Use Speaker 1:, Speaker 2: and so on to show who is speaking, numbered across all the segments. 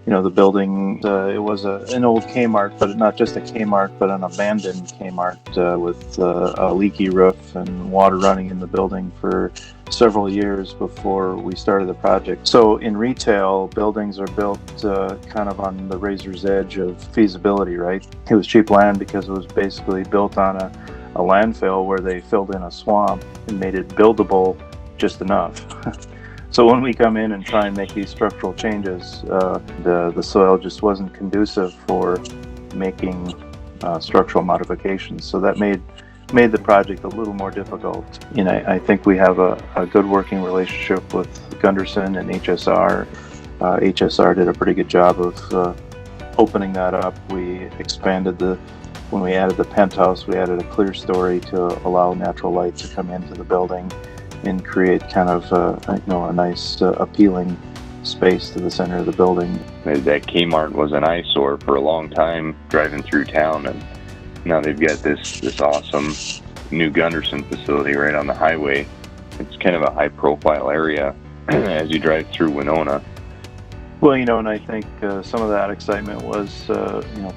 Speaker 1: The building, it was an old Kmart, but not just a Kmart, but an abandoned Kmart with a leaky roof and water running in the building for several years before we started the project. So in retail, buildings are built kind of on the razor's edge of feasibility, right? It was cheap land because it was basically built on a landfill where they filled in a swamp and made it buildable just enough. So when we come in and try and make these structural changes, the soil just wasn't conducive for making structural modifications. So that made the project a little more difficult. I think we have a good working relationship with Gundersen and HSR. HSR did a pretty good job of opening that up. We expanded when we added the penthouse, we added a clear story to allow natural light to come into the building and create kind of a nice appealing space to the center of the building.
Speaker 2: That Kmart was an eyesore for a long time driving through town, and now they've got this awesome new Gundersen facility right on the highway. It's kind of a high profile area as you drive through Winona.
Speaker 1: Well, and I think some of that excitement was,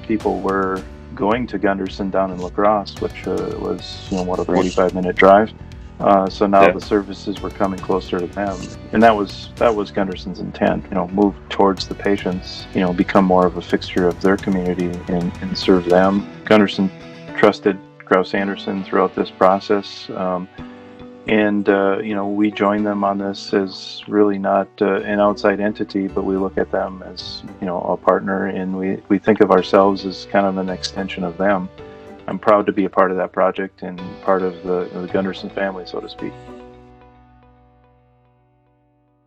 Speaker 1: people were going to Gundersen down in La Crosse, which was, a 45-minute drive. So now the services were coming closer to them, and that was Gundersen's intent. Move towards the patients. Become more of a fixture of their community and serve them. Gundersen trusted Kraus-Anderson throughout this process, and we join them on this as really not an outside entity, but we look at them as a partner, and we think of ourselves as kind of an extension of them. I'm proud to be a part of that project and part of the Gundersen family, so to speak.